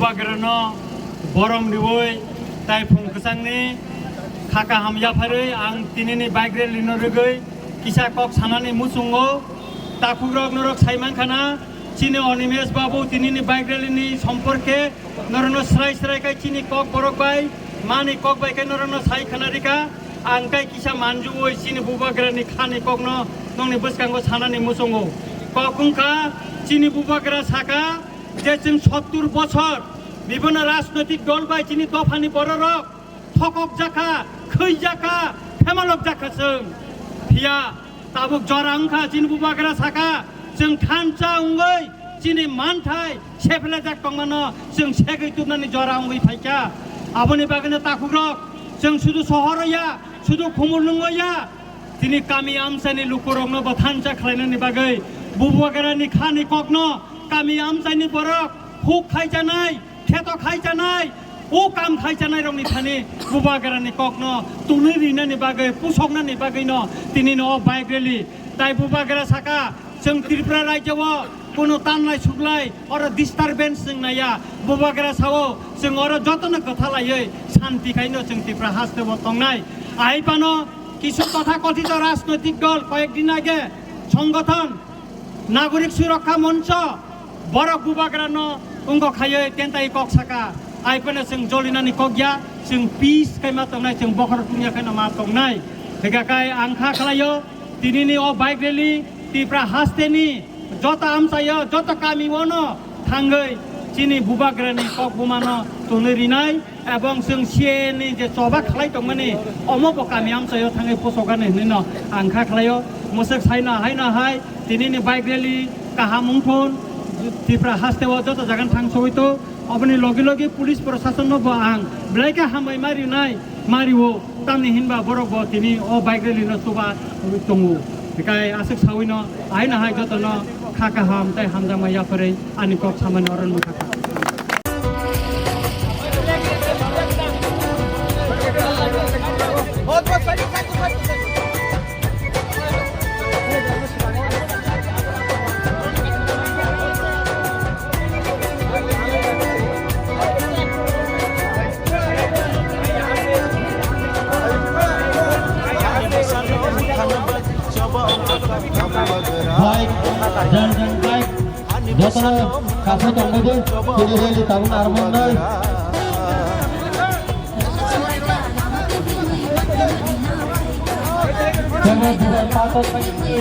bubagrano borom diwoi tai phung kusangni khaka hamjafari ang tinini bike rally norugoi kisa kok sanani musungo takugrok norok saiman khana chini Onimesh babu tinini bike rally ni সম্পর্কে নরনো srai srai kai chini kok borok bai mani kok bai kai norono sai khana rika ang kai kisa manjuoi chini bubagrani khani kokno nongni buskango sanani musungo kokungka chini bubagra saka যে जों 70 বছর বিভিন্ন রাজনৈতিক দল by চিনি দফানি বড়রক থকক জাখা খৈ জাখা ফেমালক জাখা जों फिया Tabuk जरांखा चिनि बुबाग्रा साका जों थानचा उंगै चिनि मानथाय सेफले जाक तंमानो जों सेगै तुनानि जरा उंगै फाइका आबनि बागने ताकुग्रक जों सुदु सहरया सुदु खुमुलुंगया तिनि कामी आमसानि लुकुरंनो बथानचा खालायनानि बागै बुबाग्रानि खानि ककनो कामी आमसानि बरक हुक खायजानाय खेतो खायजानाय ओ काम खायजानाय रंनि थानि बुबाग्रानि ककनो तुनि रिनानि बागै पुसकनानि बागैनो तिनिनो बाइक रेली ताइ बुबाग्रा साका जों त्रिपुरा राज्यआव कोनो तानलाय सुग्लाय अर डिस्टारबेन्स जों नाया बुबाग्रा सावो जों अर जतन कथा लायै शान्ति खायनो जों त्रिपुरा हास्तेव तंनाय आइपानो किछु कथा कथित राजनैतिक दल कयेकदिन आगे संगठन नागरिक सुरक्षा मंच बरक बुबाग्रानो उंगो खायै तेन्ताय कक साका आइपने जों जलिनानि कगया जों पीस कायमा तंनाय जों बखर दुनिया खायना मा तंनाय हेगाखाय आंखा खालायो तिनिनि अ बाइक रेली त्रिपुरा हास्तेनि जत आमसायो जत कामिवनो थांगै चिनि बुबाग्रानि कक बुमानो तुनिरिनाय एबं जों सिएनि जे जबा खालाय दंमानि अमब कामि आमसायो थांगै पोसगाने हिनो आंखा खालायो मोसक साइना हायना हाय तिनिनि बाइक रेली काहा मुंथुन त्रिपुरा हास्तेव जत जागान थांसोयतो अपनी लगे लगे पुलिस प्रशासन नो आं ब्लाइका हामै मारिनाय मारिवो तामनि हिनबा बरक ब तिनि अ बाइक रेली न सुबा तंगु बेखाय आसक सावैनो आइना हाय जतनो खाका हाम ताइ हामजामा याफोरै आनि कक सामानि अरन मुखाखा baik dan baik jatana kafe tonggoje kini reli tahun armandai jangan bukan patut begini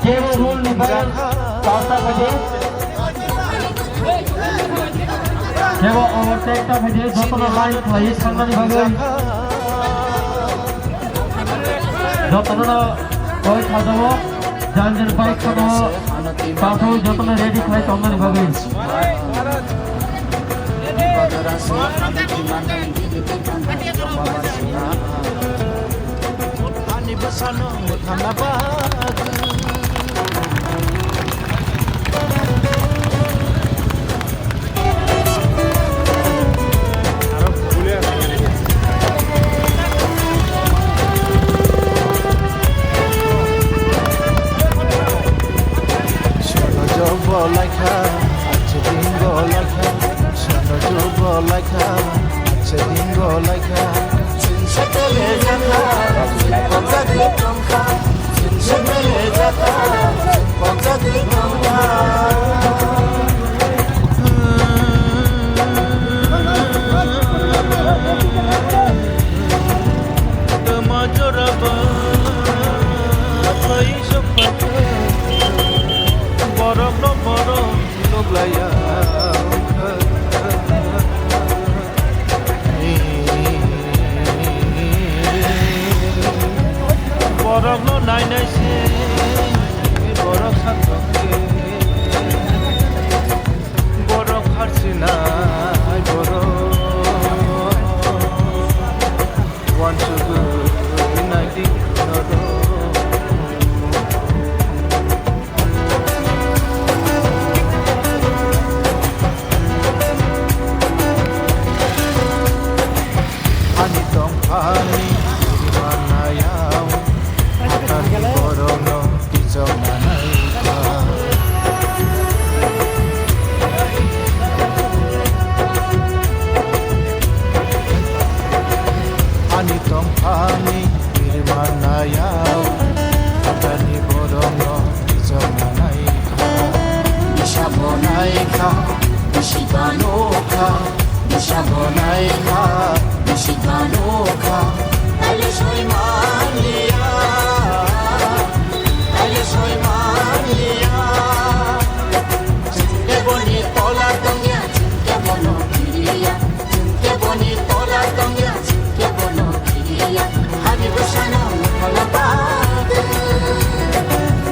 kewo rule nibaran pausa bagi kewo overtake ta bagi jatana line lagi sangani bagai जतन कोई खादो जानजन बाइक खादो पाठो जतन रेडी खाय तंगन भागे पानी बसानो थाना बाग Bolaka, Chedingo Laka, Shano Bolaka, Chedingo Laka, Sinsatele Jaka, Ponzaki Tonka, Sinsatele Jaka, Ponzaki Tonka. बनायखा बिसिबानोखा दिशा बनायखा बिसिबानोखा তাইলে সই মানিয়া তাইলে সই মানিয়া চিনকে বনি তলা দঙ্গিয়া চিনকে বনো কিরিয়া চিনকে বনি তলা দঙ্গিয়া চিনকে বনো কিরিয়া হানি বসানো মুখলা বাদ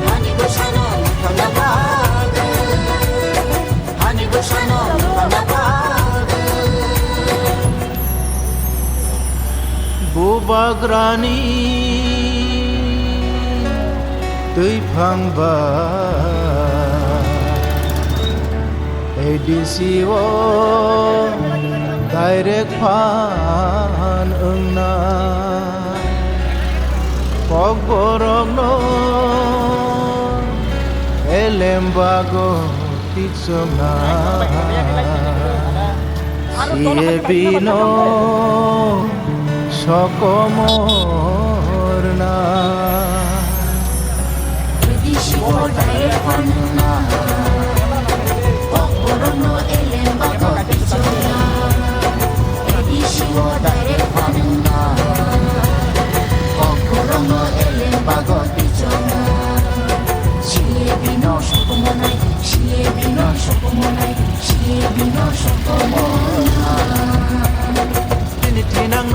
হানি বসানো মুখলা বাদ হানি বসানো মুখলা বাদ बुबाग्रानि दै फांबा एडिसिव डाइरेक्ट फान ओंना पगबरगनो एलेम्बागो तिचोना सिएबिनो সকমরনা এদিশিব ডাইরেক্ট ফান্না পগবরগনো এলেম্বাগো তিচোনা এদিশিব ডাইরেক্ট ফান্না পগবরগনো এলেম্বাগো তিচোনা সিএবিনো সকমনাই সিএবিনো সকমনাই সিএবিনো সকমনা